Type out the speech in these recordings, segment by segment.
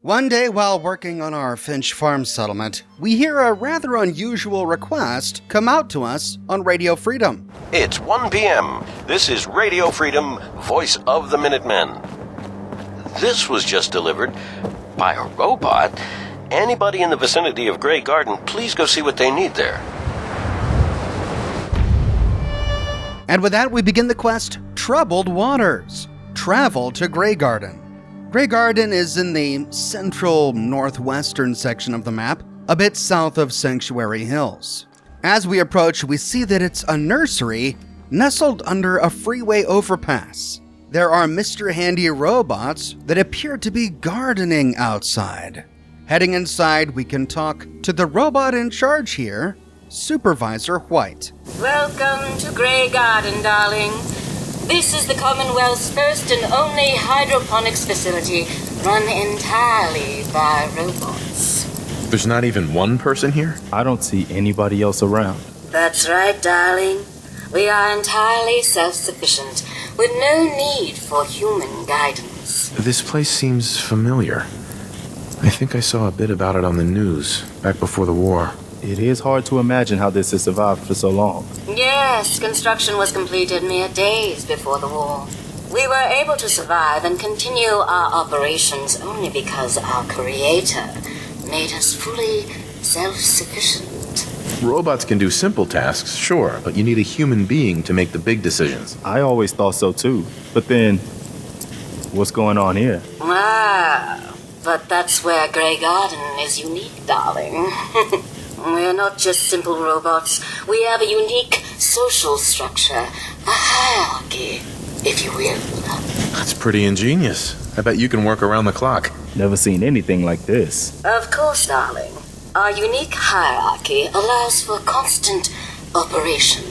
One day while working on our Finch Farm settlement, we hear a rather unusual request come out to us on Radio Freedom. It's 1 p.m. This is Radio Freedom, Voice of the Minutemen. This was just delivered by a robot. Anybody in the vicinity of Graygarden, please go see what they need there. And with that, we begin the quest, Troubled Waters. Travel to Graygarden. Graygarden is in the central northwestern section of the map, a bit south of Sanctuary Hills. As we approach, we see that it's a nursery nestled under a freeway overpass. There are Mr. Handy robots that appear to be gardening outside. Heading inside, we can talk to the robot in charge here, Supervisor White. Welcome to Graygarden, darling. This is the Commonwealth's first and only hydroponics facility run entirely by robots. There's not even one person here? I don't see anybody else around. That's right, darling. We are entirely self-sufficient, with no need for human guidance. This place seems familiar. I think I saw a bit about it on the news back before the war. It is hard to imagine how this has survived for so long. Yes, construction was completed mere days before the war. We were able to survive and continue our operations only because our Creator made us fully self-sufficient. Robots can do simple tasks, sure, but you need a human being to make the big decisions. I always thought so too. But then, what's going on here? Wow, but that's where Graygarden is unique, darling. We're not just simple robots. We have a unique social structure, a hierarchy, if you will. That's pretty ingenious. I bet you can work around the clock. Never seen anything like this. Of course, darling. Our unique hierarchy allows for constant operation.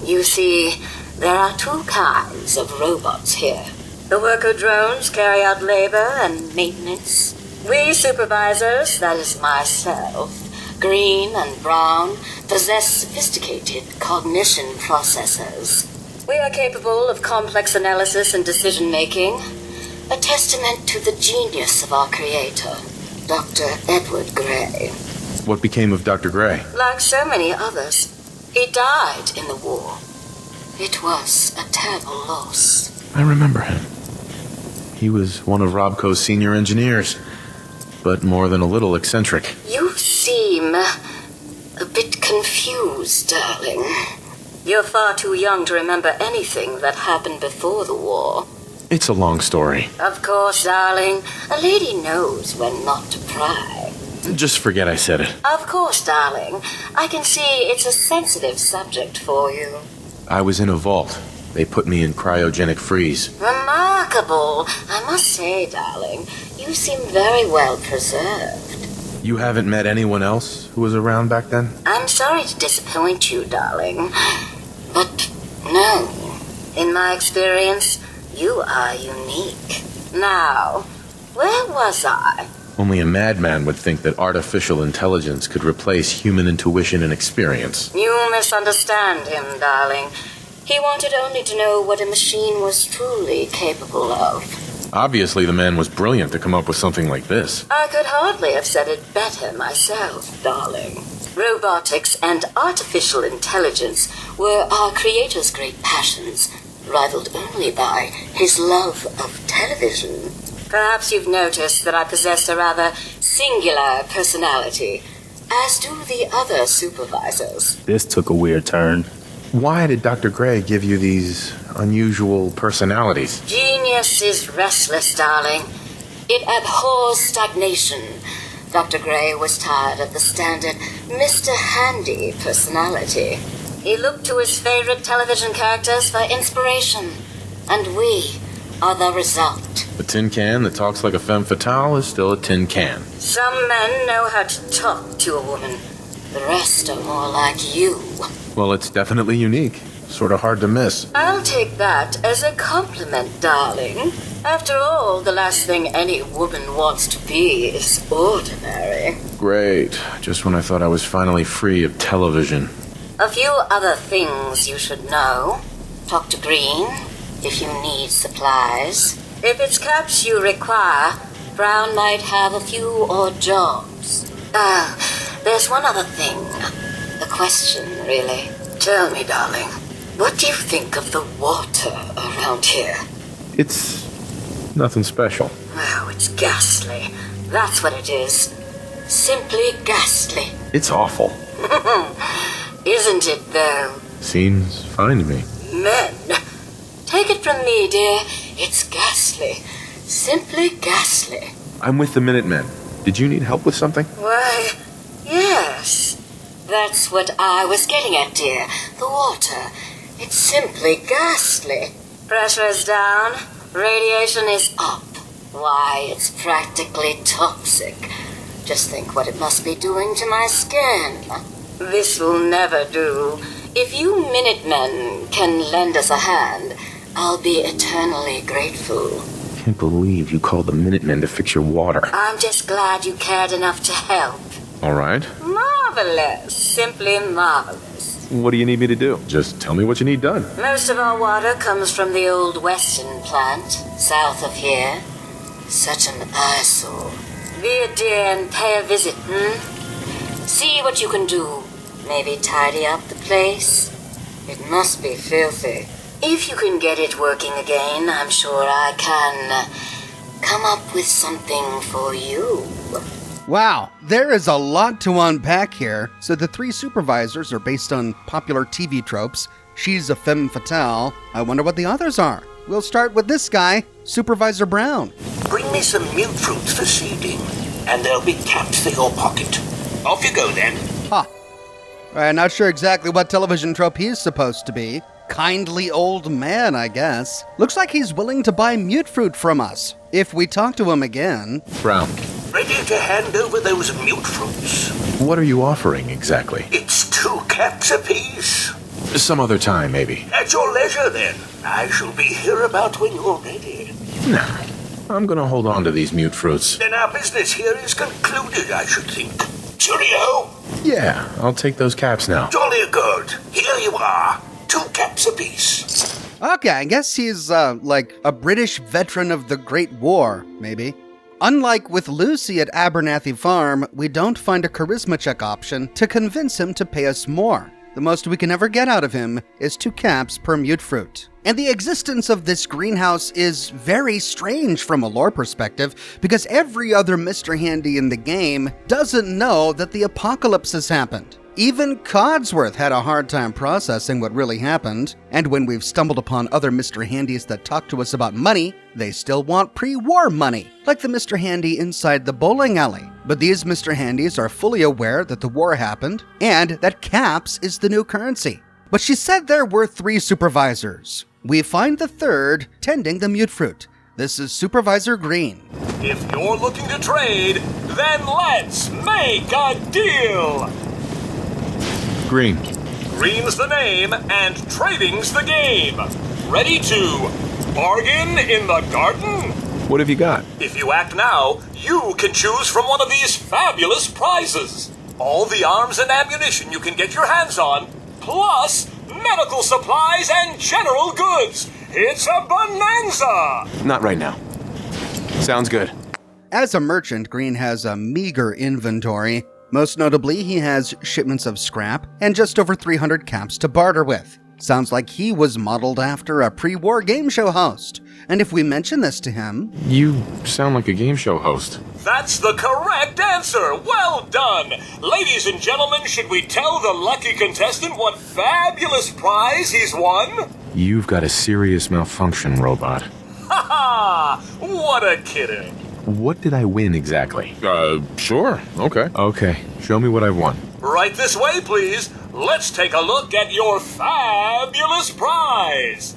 You see, there are two kinds of robots here. The worker drones carry out labor and maintenance. We supervisors, that is myself, Green and Brown, possess sophisticated cognition processors. We are capable of complex analysis and decision-making, a testament to the genius of our Creator, Dr. Edward Gray. What became of Dr. Gray? Like so many others, he died in the war. It was a terrible loss. I remember him. He was one of Robco's senior engineers, but more than a little eccentric. You seem a bit confused, darling. You're far too young to remember anything that happened before the war. It's a long story. Of course, darling. A lady knows when not to pry. Just forget I said it. Of course, darling. I can see it's a sensitive subject for you. I was in a vault. They put me in cryogenic freeze. Remarkable. I must say, darling, you seem very well preserved. You haven't met anyone else who was around back then? I'm sorry to disappoint you, darling. But no. In my experience, you are unique. Now, where was I? Only a madman would think that artificial intelligence could replace human intuition and experience. You misunderstand him, darling. He wanted only to know what a machine was truly capable of. Obviously, the man was brilliant to come up with something like this. I could hardly have said it better myself, darling. Robotics and artificial intelligence were our Creator's great passions, rivaled only by his love of television. Perhaps you've noticed that I possess a rather singular personality, as do the other supervisors. This took a weird turn. Why did Dr. Gray give you these unusual personalities? Genius is restless, darling. It abhors stagnation. Dr. Gray was tired of the standard Mr. Handy personality. He looked to his favorite television characters for inspiration, and we are the result. A tin can that talks like a femme fatale is still a tin can. Some men know how to talk to a woman. The rest are more like you. Well, it's definitely unique. Sort of hard to miss. I'll take that as a compliment, darling. After all, the last thing any woman wants to be is ordinary. Great. Just when I thought I was finally free of television. A few other things you should know. Talk to Green if you need supplies. If it's caps you require, Brown might have a few odd jobs. There's one other thing. A question, really. Tell me, darling, what do you think of the water around here? It's nothing special. Oh, it's ghastly. That's what it is. Simply ghastly. It's awful. Isn't it, though? Seems fine to me. Men, take it from me, dear. It's ghastly. Simply ghastly. I'm with the Minutemen. Did you need help with something? Why, yes. That's what I was getting at, dear. The water. It's simply ghastly. Pressure's down. Radiation is up. Why, it's practically toxic. Just think what it must be doing to my skin. This will never do. If you Minutemen can lend us a hand, I'll be eternally grateful. I can't believe you called the Minutemen to fix your water. I'm just glad you cared enough to help. All right. Marvelous. Simply marvelous. What do you need me to do? Just tell me what you need done. Most of our water comes from the old Western plant, south of here. Such an eyesore. Be a dear and pay a visit, See what you can do. Maybe tidy up the place. It must be filthy. If you can get it working again, I'm sure I can come up with something for you. Wow, there is a lot to unpack here. So the three supervisors are based on popular TV tropes. She's a femme fatale. I wonder what the others are. We'll start with this guy, Supervisor Brown. Bring me some mint fruits for seeding, and there'll be caps for your pocket. Off you go, then. I'm not sure exactly what television trope he's supposed to be. Kindly old man, I guess. Looks like he's willing to buy mute fruit from us, if we talk to him again. Brown, Ready to hand over those mint fruits. what are you offering exactly? It's 2 caps apiece. Some other time, maybe. At your leisure, then. I shall be here about when you're ready. No, I'm gonna hold on to these mute fruits. Then our business here is concluded, I should think. Cheerio! Yeah, I'll take those caps now. Jolly good. Here you are. 2 caps apiece. Okay, I guess he's, like a British veteran of the Great War, maybe. Unlike with Lucy at Abernathy Farm, we don't find a charisma check option to convince him to pay us more. The most we can ever get out of him is 2 caps per mute fruit. And the existence of this greenhouse is very strange from a lore perspective, because every other Mr. Handy in the game doesn't know that the apocalypse has happened. Even Codsworth had a hard time processing what really happened, and when we've stumbled upon other Mr. Handys that talk to us about money, they still want pre-war money, like the Mr. Handy inside the bowling alley. But these Mr. Handys are fully aware that the war happened, and that caps is the new currency. But she said there were 3 supervisors. We find the third tending the mute fruit. This is Supervisor Green. If you're looking to trade, then let's make a deal! Green. Green's the name, and trading's the game. Ready to bargain in the garden? What have you got? If you act now, you can choose from one of these fabulous prizes. All the arms and ammunition you can get your hands on, plus medical supplies and general goods. It's a bonanza! Not right now. Sounds good. As a merchant, Green has a meager inventory. Most notably, he has shipments of scrap and just over 300 caps to barter with. Sounds like he was modeled after a pre-war game show host. And if we mention this to him... You sound like a game show host. That's the correct answer! Well done! Ladies and gentlemen, should we tell the lucky contestant what fabulous prize he's won? You've got a serious malfunction, robot. Ha ha! What a kidding! What did I win exactly? Sure. Okay. Okay, show me what I won. Right this way, please. Let's take a look at your fabulous prize.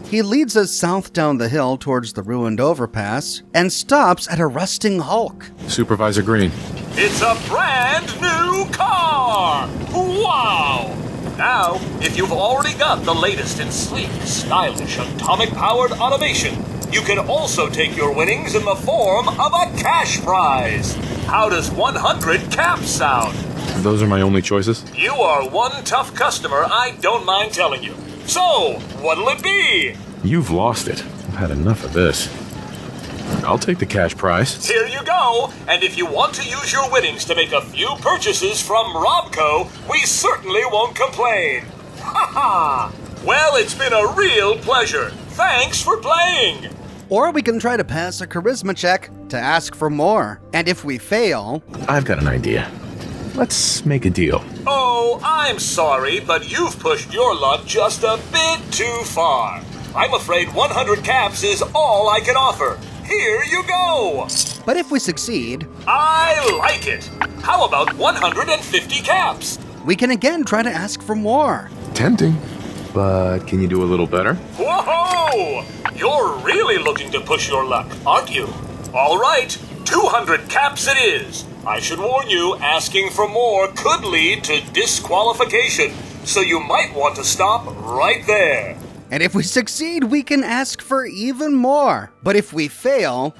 He leads us south down the hill towards the ruined overpass and stops at a rusting hulk. Supervisor Green. It's a brand new car! Wow! Now, if you've already got the latest in sleek, stylish, atomic-powered automation, you can also take your winnings in the form of a cash prize. How does 100 caps sound? Those are my only choices? You are one tough customer, I don't mind telling you. So, what'll it be? You've lost it. I've had enough of this. I'll take the cash prize. Here you go. And if you want to use your winnings to make a few purchases from Robco, we certainly won't complain. Ha ha! Well, it's been a real pleasure. Thanks for playing. Or we can try to pass a charisma check to ask for more. And if we fail... I've got an idea. Let's make a deal. Oh, I'm sorry, but you've pushed your luck just a bit too far. I'm afraid 100 caps is all I can offer. Here you go. But if we succeed... I like it. How about 150 caps? we can again try to ask for more. Tempting. But can you do a little better? Whoa! You're really looking to push your luck, aren't you? All right, 200 caps it is. I should warn you, asking for more could lead to disqualification, so you might want to stop right there. And if we succeed, we can ask for even more. But if we fail...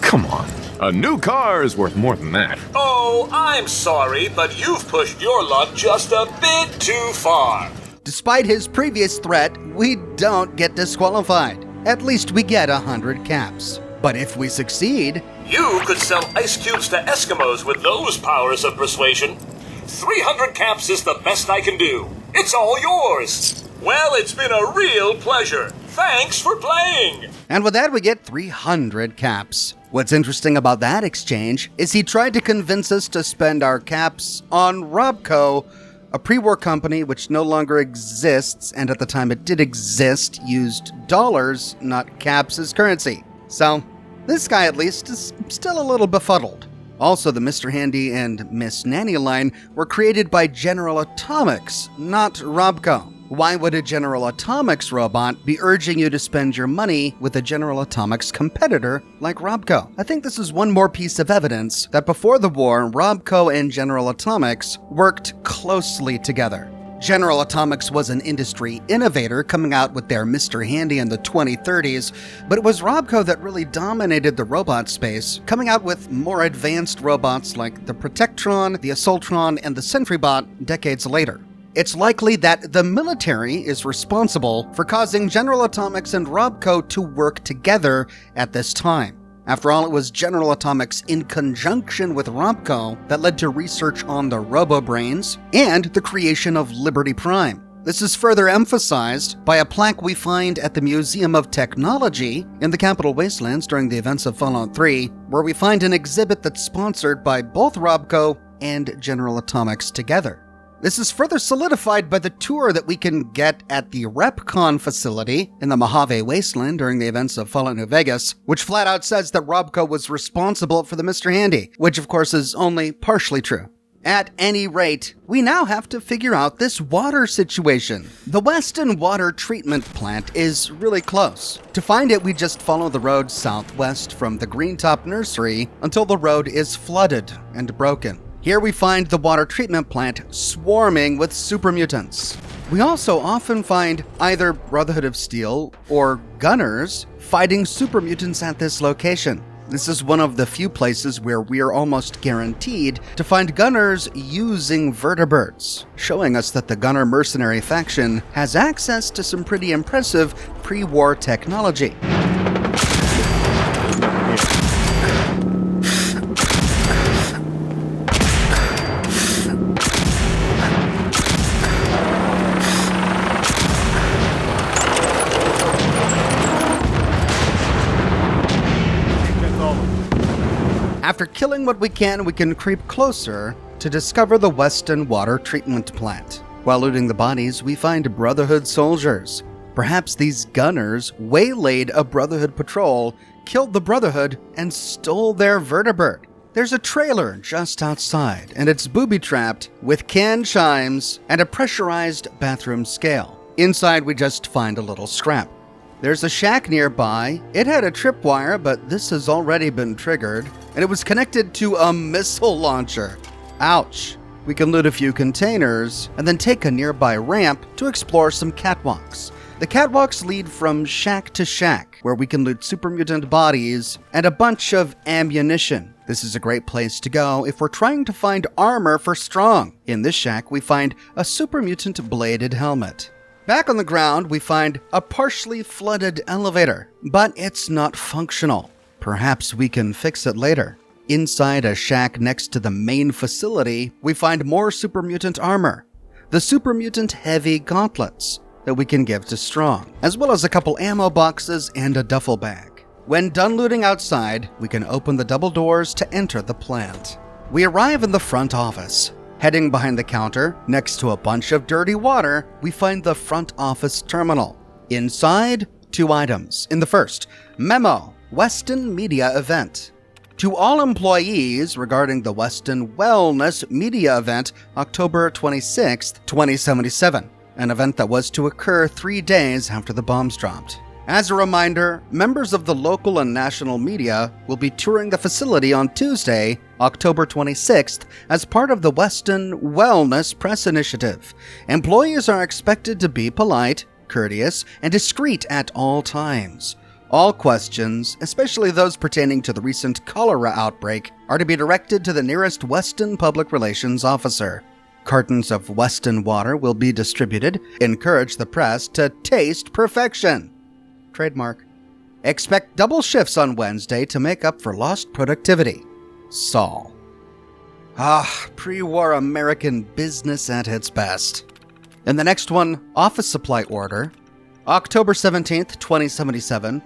Come on. A new car is worth more than that. Oh, I'm sorry, but you've pushed your luck just a bit too far. Despite his previous threat, we don't get disqualified. At least we get 100 caps. But if we succeed... You could sell ice cubes to Eskimos with those powers of persuasion. 300 caps is the best I can do. It's all yours. Well, it's been a real pleasure. Thanks for playing. And with that, we get 300 caps. What's interesting about that exchange is he tried to convince us to spend our caps on Robco, a pre-war company which no longer exists, and at the time it did exist, used dollars, not caps, as currency. So, this guy at least is still a little befuddled. Also, the Mr. Handy and Miss Nanny line were created by General Atomics, not Robco. Why would a General Atomics robot be urging you to spend your money with a General Atomics competitor like Robco? I think this is one more piece of evidence that before the war, Robco and General Atomics worked closely together. General Atomics was an industry innovator coming out with their Mr. Handy in the 2030s, but it was Robco that really dominated the robot space, coming out with more advanced robots like the Protectron, the Assaultron, and the Sentrybot decades later. It's likely that the military is responsible for causing General Atomics and Robco to work together at this time. After all, it was General Atomics in conjunction with Robco that led to research on the RoboBrains and the creation of Liberty Prime. This is further emphasized by a plaque we find at the Museum of Technology in the Capital Wastelands during the events of Fallout 3, where we find an exhibit that's sponsored by both Robco and General Atomics together. This is further solidified by the tour that we can get at the RepCon facility in the Mojave Wasteland during the events of Fallout New Vegas, which flat out says that Robco was responsible for the Mr. Handy, which of course is only partially true. At any rate, we now have to figure out this water situation. The Weston Water Treatment Plant is really close. To find it, we just follow the road southwest from the Greentop Nursery until the road is flooded and broken. Here we find the water treatment plant swarming with super mutants. We also often find either Brotherhood of Steel or Gunners fighting super mutants at this location. This is one of the few places where we are almost guaranteed to find Gunners using vertebrates, showing us that the Gunner mercenary faction has access to some pretty impressive pre-war technology. After killing what we can creep closer to discover the Weston Water Treatment Plant. While looting the bodies, we find Brotherhood soldiers. Perhaps these Gunners waylaid a Brotherhood patrol, killed the Brotherhood, and stole their vertebrate. There's a trailer just outside, and it's booby-trapped with canned chimes and a pressurized bathroom scale. Inside, we just find a little scrap. There's a shack nearby. It had a tripwire, but this has already been triggered, and it was connected to a missile launcher. Ouch. We can loot a few containers, and then take a nearby ramp to explore some catwalks. The catwalks lead from shack to shack, where we can loot super mutant bodies and a bunch of ammunition. This is a great place to go if we're trying to find armor for Strong. In this shack, we find a super mutant bladed helmet. Back on the ground, we find a partially flooded elevator, but it's not functional. Perhaps we can fix it later. Inside a shack next to the main facility, we find more super mutant armor. The super mutant heavy gauntlets that we can give to Strong, as well as a couple ammo boxes and a duffel bag. When done looting outside, we can open the double doors to enter the plant. We arrive in the front office. Heading behind the counter, next to a bunch of dirty water, we find the front office terminal. Inside, 2 items. In the first, memo, Weston Media Event. To all employees regarding the Weston Wellness Media Event, October 26, 2077, an event that was to occur 3 days after the bombs dropped. As a reminder, members of the local and national media will be touring the facility on Tuesday, October 26th, as part of the Weston Wellness Press Initiative. Employees are expected to be polite, courteous, and discreet at all times. All questions, especially those pertaining to the recent cholera outbreak, are to be directed to the nearest Weston Public Relations officer. Cartons of Weston water will be distributed. Encourage the press to taste perfection. Trademark. Expect double shifts on Wednesday to make up for lost productivity. Saul. Pre-war American business at its best. And the next one, office supply order. October 17th, 2077.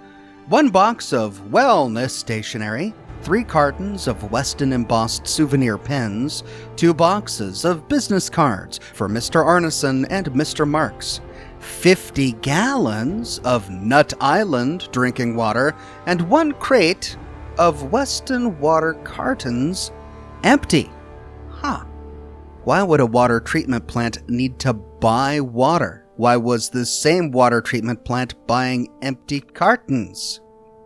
1 box of wellness stationery, 3 cartons of Weston embossed souvenir pens, 2 boxes of business cards for Mr. Arneson and Mr. Marks, 50 gallons of Nut Island drinking water, and 1 crate of Weston water cartons empty. Why would a water treatment plant need to buy water? Why was this same water treatment plant buying empty cartons?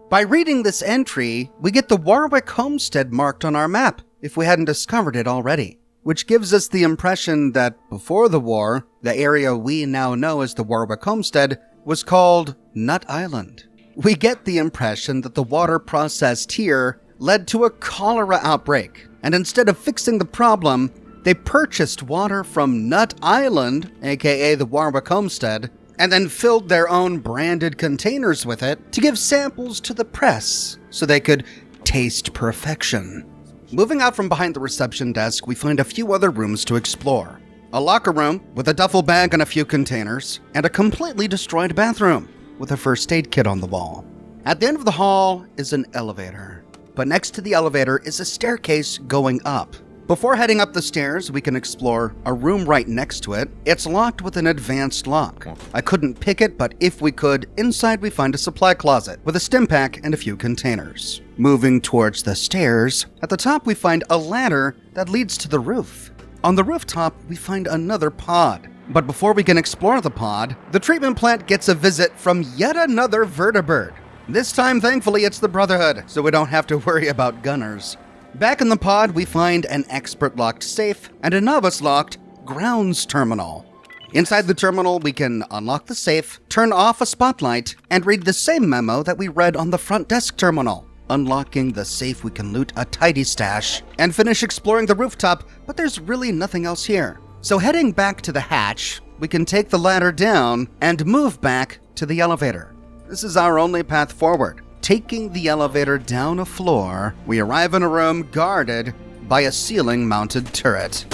By reading this entry, we get the Warwick homestead marked on our map, if we hadn't discovered it already, which gives us the impression that before the war, the area we now know as the Warwick homestead was called Nut Island. We get the impression that the water processed here led to a cholera outbreak, and instead of fixing the problem, they purchased water from Nut Island, aka the Warwick homestead, and then filled their own branded containers with it to give samples to the press so they could taste perfection. Moving out from behind the reception desk, we find a few other rooms to explore. A locker room with a duffel bag and a few containers, and a completely destroyed bathroom with a first aid kit on the wall. At the end of the hall is an elevator, but next to the elevator is a staircase going up. Before heading up the stairs, we can explore a room right next to it. It's locked with an advanced lock. I couldn't pick it, but if we could, inside we find a supply closet with a stim pack and a few containers. Moving towards the stairs, at the top we find a ladder that leads to the roof. On the rooftop, we find another pod. But before we can explore the pod, the treatment plant gets a visit from yet another vertibird. This time, thankfully, it's the Brotherhood, so we don't have to worry about gunners. Back in the pod, we find an expert-locked safe and a novice-locked grounds terminal. Inside the terminal, we can unlock the safe, turn off a spotlight, and read the same memo that we read on the front desk terminal. Unlocking the safe, we can loot a tidy stash and finish exploring the rooftop, but there's really nothing else here. So heading back to the hatch, we can take the ladder down and move back to the elevator. This is our only path forward. Taking the elevator down a floor, we arrive in a room guarded by a ceiling-mounted turret.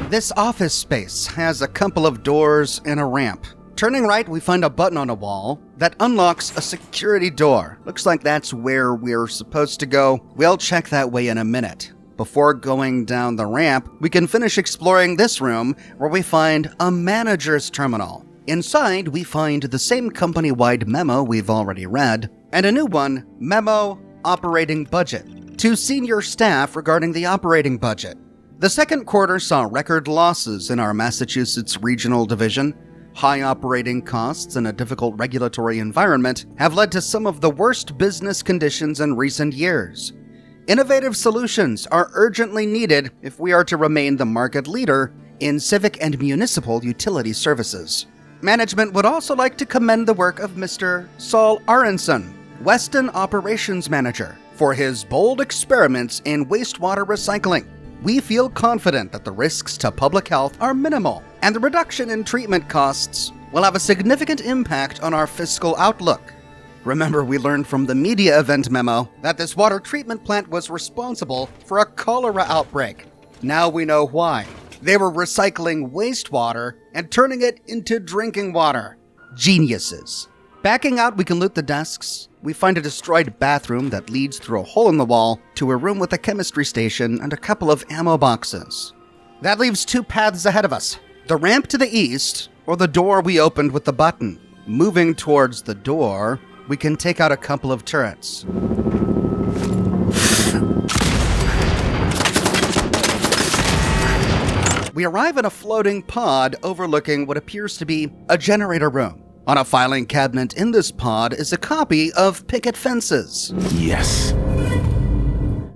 This office space has a couple of doors and a ramp. Turning right, we find a button on a wall that unlocks a security door. Looks like that's where we're supposed to go. We'll check that way in a minute. Before going down the ramp, we can finish exploring this room where we find a manager's terminal. Inside, we find the same company-wide memo we've already read, and a new one, Memo Operating Budget, to senior staff regarding the operating budget. The second quarter saw record losses in our Massachusetts Regional Division. High operating costs and a difficult regulatory environment have led to some of the worst business conditions in recent years. Innovative solutions are urgently needed if we are to remain the market leader in civic and municipal utility services. Management would also like to commend the work of Mr. Saul Aronson, Weston Operations Manager, for his bold experiments in wastewater recycling. We feel confident that the risks to public health are minimal, and the reduction in treatment costs will have a significant impact on our fiscal outlook. Remember, we learned from the media event memo that this water treatment plant was responsible for a cholera outbreak. Now we know why. They were recycling wastewater and turning it into drinking water. Geniuses. Backing out, we can loot the desks. We find a destroyed bathroom that leads through a hole in the wall to a room with a chemistry station and a couple of ammo boxes. That leaves two paths ahead of us. The ramp to the east, or the door we opened with the button. Moving towards the door, we can take out a couple of turrets. We arrive in a floating pod overlooking what appears to be a generator room. On a filing cabinet in this pod is a copy of Picket Fences. Yes.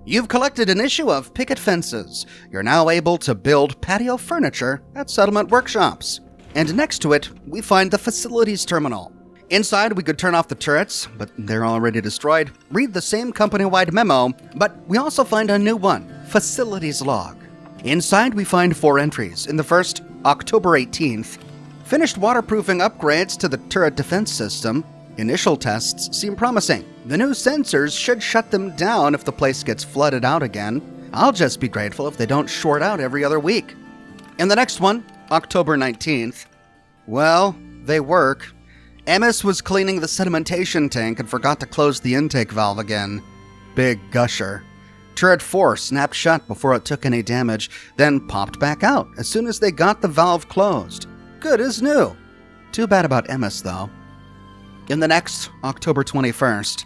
You've collected an issue of Picket Fences. You're now able to build patio furniture at settlement workshops. And next to it, we find the facilities terminal. Inside, we could turn off the turrets, but they're already destroyed. Read the same company-wide memo, but we also find a new one, Facilities Log. Inside, we find 4 entries. In the first, October 18th, finished waterproofing upgrades to the turret defense system. Initial tests seem promising. The new sensors should shut them down if the place gets flooded out again. I'll just be grateful if they don't short out every other week. In the next one, October 19th, well, they work. Emmis was cleaning the sedimentation tank and forgot to close the intake valve again. Big gusher. Turret 4 snapped shut before it took any damage, then popped back out as soon as they got the valve closed. Good as new. Too bad about Emmis, though. In the next, October 21st,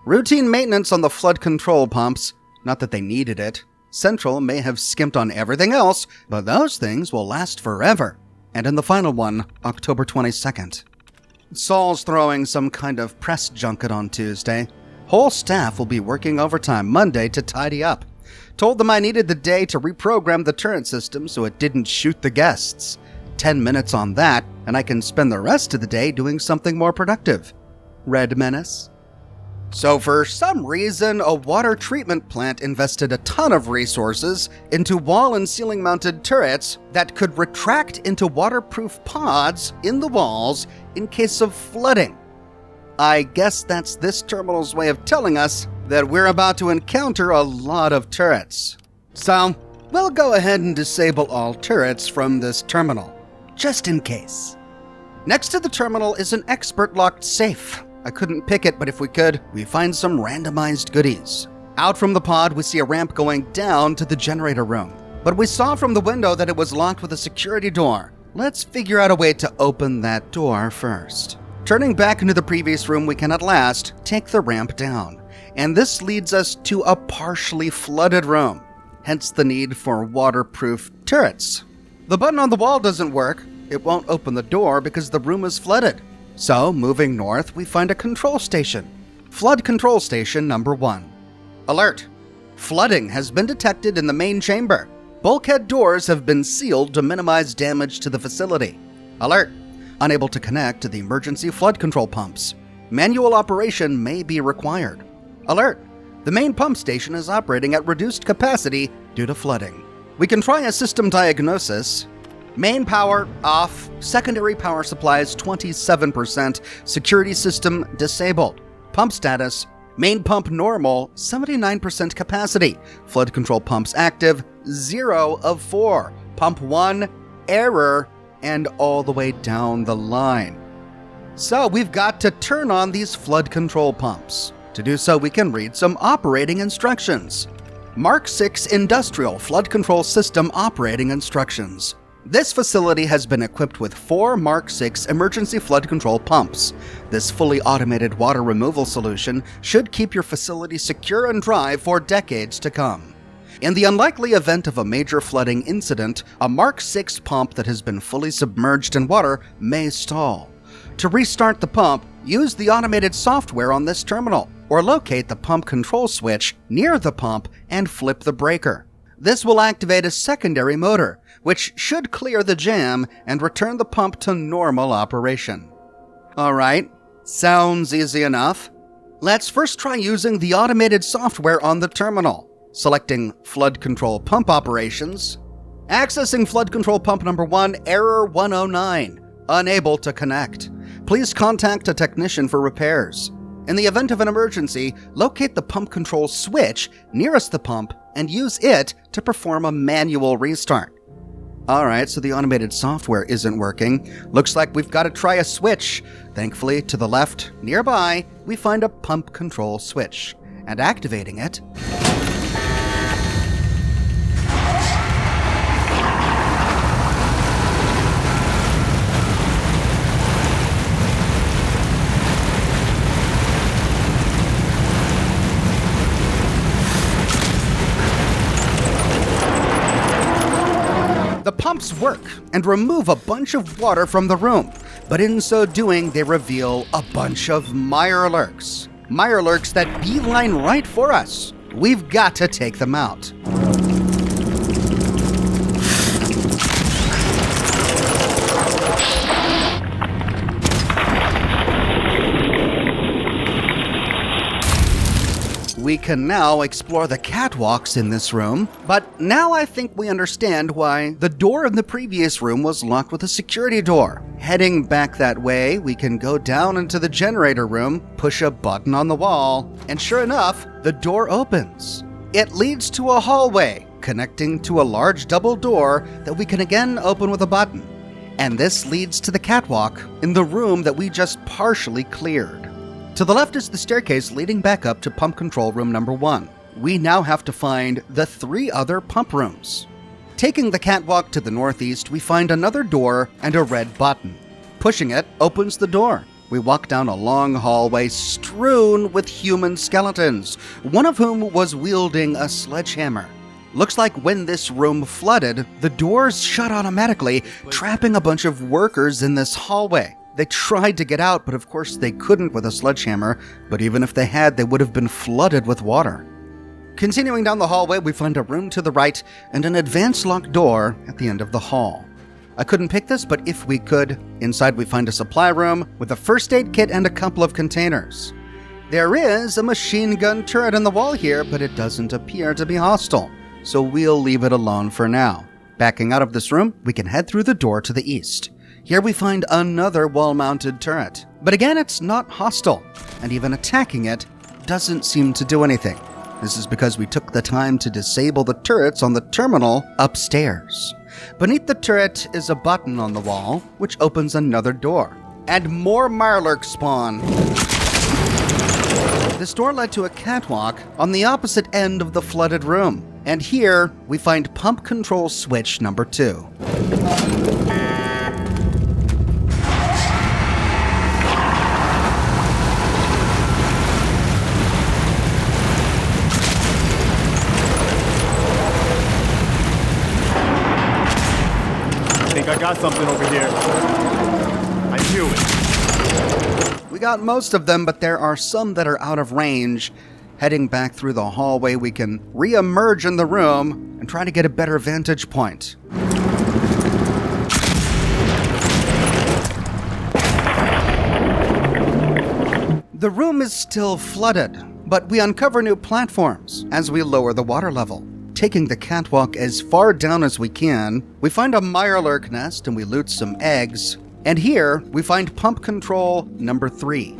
routine maintenance on the flood control pumps. Not that they needed it. Central may have skimped on everything else, but those things will last forever. And in the final one, October 22nd. Saul's throwing some kind of press junket on Tuesday. Whole staff will be working overtime Monday to tidy up. Told them I needed the day to reprogram the turret system so it didn't shoot the guests. 10 minutes on that, and I can spend the rest of the day doing something more productive. Red Menace? So for some reason, a water treatment plant invested a ton of resources into wall and ceiling mounted turrets that could retract into waterproof pods in the walls in case of flooding. I guess that's this terminal's way of telling us that we're about to encounter a lot of turrets. So, we'll go ahead and disable all turrets from this terminal, just in case. Next to the terminal is an expert-locked safe. I couldn't pick it, but if we could, we find some randomized goodies. Out from the pod, we see a ramp going down to the generator room. But we saw from the window that it was locked with a security door. Let's figure out a way to open that door first. Turning back into the previous room, we can at last take the ramp down. And this leads us to a partially flooded room, hence the need for waterproof turrets. The button on the wall doesn't work. It won't open the door because the room is flooded. So, moving north, we find a control station. Flood control station number 1. Alert! Flooding has been detected in the main chamber. Bulkhead doors have been sealed to minimize damage to the facility. Alert! Unable to connect to the emergency flood control pumps. Manual operation may be required. Alert! The main pump station is operating at reduced capacity due to flooding. We can try a system diagnosis. Main power off, secondary power supplies 27%, security system disabled. Pump status, main pump normal, 79% capacity. Flood control pumps active, 0 of 4. Pump 1, error, and all the way down the line. So we've got to turn on these flood control pumps. To do so, we can read some operating instructions. Mark 6 Industrial Flood Control System Operating Instructions. This facility has been equipped with 4 Mark 6 emergency flood control pumps. This fully automated water removal solution should keep your facility secure and dry for decades to come. In the unlikely event of a major flooding incident, a Mark 6 pump that has been fully submerged in water may stall. To restart the pump, use the automated software on this terminal, or locate the pump control switch near the pump and flip the breaker. This will activate a secondary motor, which should clear the jam and return the pump to normal operation. Alright, sounds easy enough. Let's first try using the automated software on the terminal. Selecting Flood Control Pump Operations. Accessing Flood Control Pump number 1, error 109. Unable to connect. Please contact a technician for repairs. In the event of an emergency, locate the pump control switch nearest the pump and use it to perform a manual restart. Alright, so the automated software isn't working. Looks like we've got to try a switch. Thankfully, to the left, nearby, we find a pump control switch. And activating it, the pumps work and remove a bunch of water from the room, but in so doing, they reveal a bunch of mirelurks. Mirelurks that beeline right for us. We've got to take them out. We can now explore the catwalks in this room, but now I think we understand why the door in the previous room was locked with a security door. Heading back that way, we can go down into the generator room, push a button on the wall, and sure enough, the door opens. It leads to a hallway connecting to a large double door that we can again open with a button. And this leads to the catwalk in the room that we just partially cleared. To the left is the staircase leading back up to pump control room number 1. We now have to find the 3 other pump rooms. Taking the catwalk to the northeast, we find another door and a red button. Pushing it opens the door. We walk down a long hallway strewn with human skeletons, one of whom was wielding a sledgehammer. Looks like when this room flooded, the doors shut automatically, trapping a bunch of workers in this hallway. They tried to get out, but of course they couldn't with a sledgehammer, but even if they had, they would have been flooded with water. Continuing down the hallway, we find a room to the right and an advanced locked door at the end of the hall. I couldn't pick this, but if we could, inside we find a supply room with a first aid kit and a couple of containers. There is a machine gun turret in the wall here, but it doesn't appear to be hostile, so we'll leave it alone for now. Backing out of this room, we can head through the door to the east. Here we find another wall-mounted turret, but again it's not hostile, and even attacking it doesn't seem to do anything. This is because we took the time to disable the turrets on the terminal upstairs. Beneath the turret is a button on the wall, which opens another door, and more Mirelurks spawn. This door led to a catwalk on the opposite end of the flooded room, and here we find pump control switch number 2. I got something over here. I knew it. We got most of them, but there are some that are out of range. Heading back through the hallway, we can re-emerge in the room and try to get a better vantage point. The room is still flooded, but we uncover new platforms as we lower the water level. Taking the catwalk as far down as we can, we find a Mirelurk nest and we loot some eggs. And here, we find pump control number 3.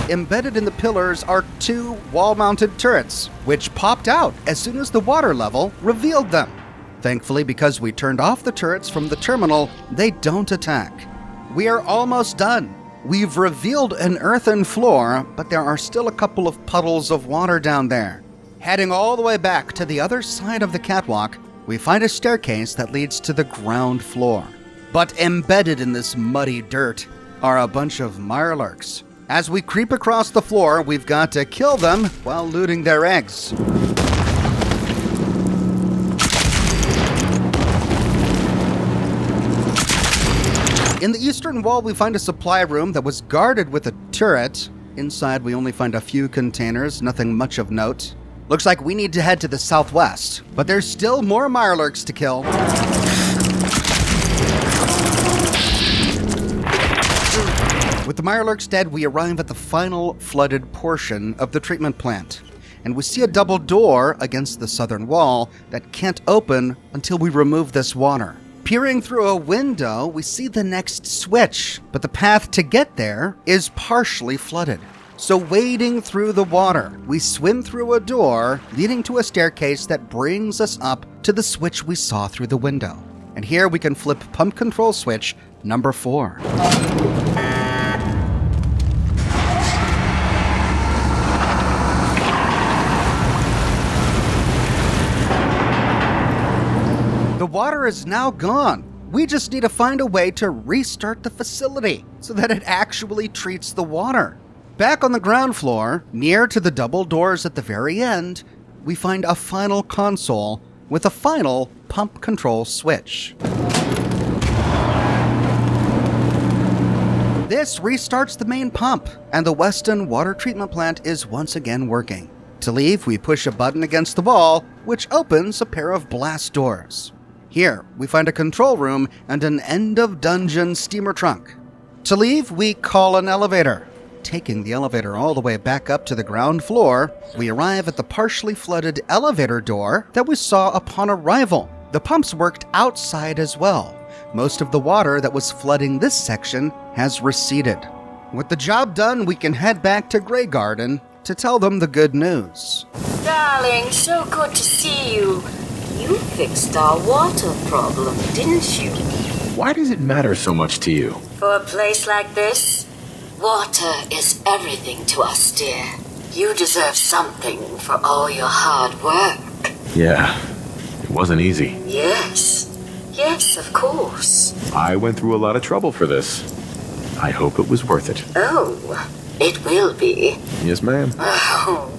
Embedded in the pillars are 2 wall-mounted turrets, which popped out as soon as the water level revealed them. Thankfully, because we turned off the turrets from the terminal, they don't attack. We are almost done. We've revealed an earthen floor, but there are still a couple of puddles of water down there. Heading all the way back to the other side of the catwalk, we find a staircase that leads to the ground floor. But embedded in this muddy dirt are a bunch of Mirelurks. As we creep across the floor, we've got to kill them while looting their eggs. In the eastern wall, we find a supply room that was guarded with a turret. Inside, we only find a few containers, nothing much of note. Looks like we need to head to the southwest, but there's still more Mirelurks to kill. With the Mirelurks dead, we arrive at the final flooded portion of the treatment plant. and we see a double door against the southern wall that can't open until we remove this water. Peering through a window, we see the next switch, but the path to get there is partially flooded. So wading through the water, we swim through a door leading to a staircase that brings us up to the switch we saw through the window. And here we can flip pump control switch number 4. The water is now gone. We just need to find a way to restart the facility so that it actually treats the water. Back on the ground floor, near to the double doors at the very end, we find a final console with a final pump control switch. This restarts the main pump, and the Weston water treatment plant is once again working. To leave, we push a button against the wall, which opens a pair of blast doors. Here, we find a control room and an end-of-dungeon steamer trunk. To leave, we call an elevator. Taking the elevator all the way back up to the ground floor, we arrive at the partially flooded elevator door that we saw upon arrival. The pumps worked outside as well. Most of the water that was flooding this section has receded. With the job done, we can head back to Graygarden to tell them the good news. Darling, so good to see you. You fixed our water problem, didn't you? Why does it matter so much to you? For a place like this, water is everything to us, dear. You deserve something for all your hard work. Yeah, it wasn't easy. Yes, of course. I went through a lot of trouble for this. I hope it was worth it. Oh, it will be. Yes, ma'am. Oh,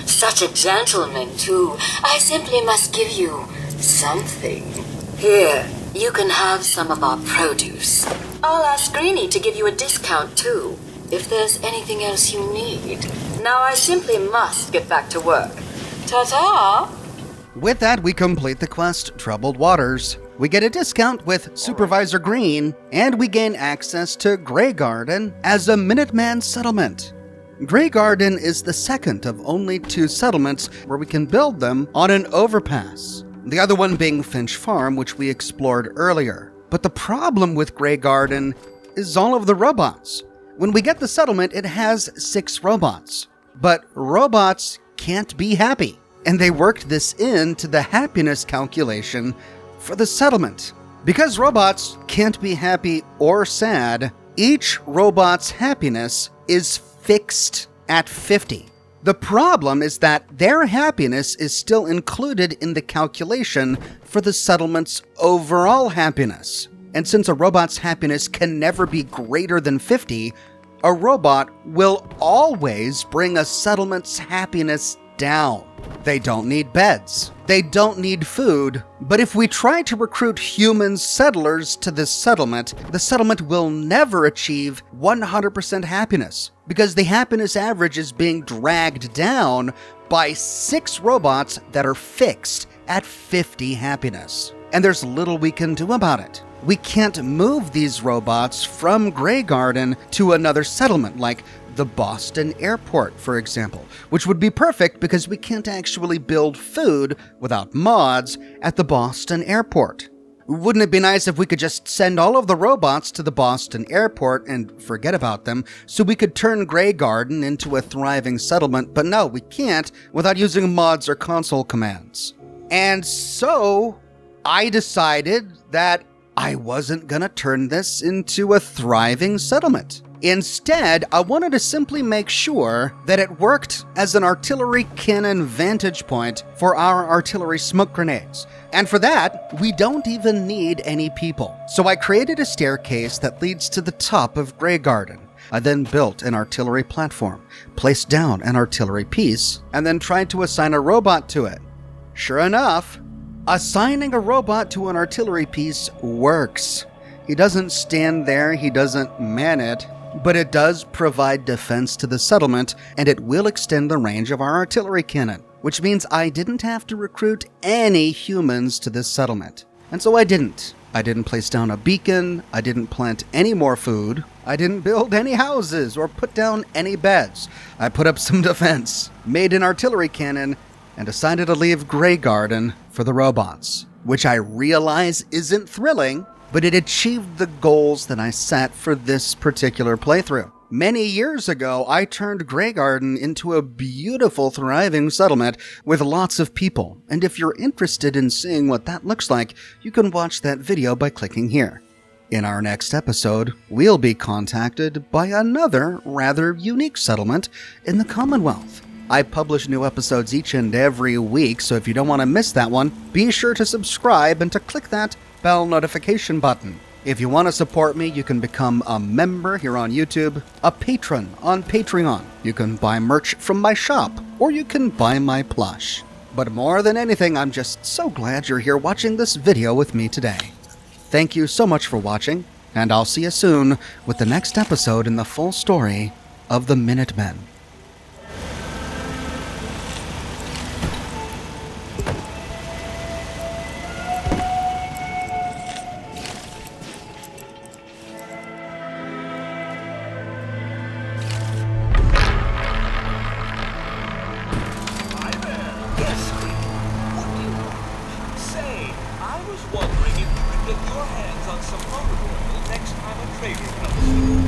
such a gentleman, too. I simply must give you something. Here, you can have some of our produce. I'll ask Greenie to give you a discount, too, if there's anything else you need. Now I simply must get back to work. Ta-ta! With that, we complete the quest, Troubled Waters. We get a discount with Supervisor Green, and we gain access to Graygarden as a Minuteman settlement. Graygarden is the second of only 2 settlements where we can build them on an overpass. The other one being Finch Farm, which we explored earlier. But the problem with Graygarden is all of the robots. When we get the settlement, it has 6 robots. But robots can't be happy. And they worked this into the happiness calculation for the settlement. Because robots can't be happy or sad, each robot's happiness is fixed at 50. The problem is that their happiness is still included in the calculation for the settlement's overall happiness. And since a robot's happiness can never be greater than 50, a robot will always bring a settlement's happiness down. They don't need beds. They don't need food. But if we try to recruit human settlers to this settlement, the settlement will never achieve 100% happiness, because the happiness average is being dragged down by 6 robots that are fixed at 50 happiness. And there's little we can do about it. We can't move these robots from Graygarden to another settlement, like the Boston Airport, for example, which would be perfect because we can't actually build food without mods at the Boston Airport. Wouldn't it be nice if we could just send all of the robots to the Boston Airport and forget about them so we could turn Graygarden into a thriving settlement? But no, we can't without using mods or console commands. And so I decided that I wasn't gonna turn this into a thriving settlement. Instead, I wanted to simply make sure that it worked as an artillery cannon vantage point for our artillery smoke grenades. And for that, we don't even need any people. So I created a staircase that leads to the top of Graygarden. I then built an artillery platform, placed down an artillery piece, and then tried to assign a robot to it. Sure enough, assigning a robot to an artillery piece works. He doesn't stand there, he doesn't man it, but it does provide defense to the settlement, and it will extend the range of our artillery cannon, which means I didn't have to recruit any humans to this settlement. And so I didn't. I didn't place down a beacon, I didn't plant any more food, I didn't build any houses or put down any beds. I put up some defense, made an artillery cannon, and decided to leave Graygarden for the robots, which I realize isn't thrilling, but it achieved the goals that I set for this particular playthrough. Many years ago, I turned Graygarden into a beautiful, thriving settlement with lots of people, and if you're interested in seeing what that looks like, you can watch that video by clicking here. In our next episode, we'll be contacted by another rather unique settlement in the Commonwealth. I publish new episodes each and every week, so if you don't want to miss that one, be sure to subscribe and to click that bell notification button. If you want to support me, you can become a member here on YouTube, a patron on Patreon. You can buy merch from my shop, or you can buy my plush. But more than anything, I'm just so glad you're here watching this video with me today. Thank you so much for watching, and I'll see you soon with the next episode in the full story of the Minutemen. I was wondering if you could get your hands on some motor oil next time a trader comes through.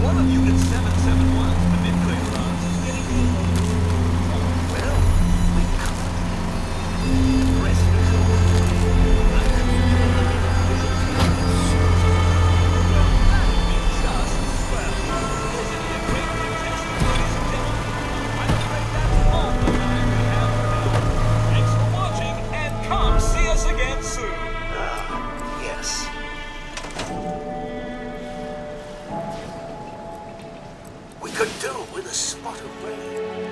One of Unit 771's manipulator is getting in. Well, we can't. Rest assured. Well, that would be just swell. Isn't it a great contest, ladies and gentlemen? I'm afraid that's all the time we have for now. Thanks for watching, and come see us again soon. Yes. We could do with a spot of rain.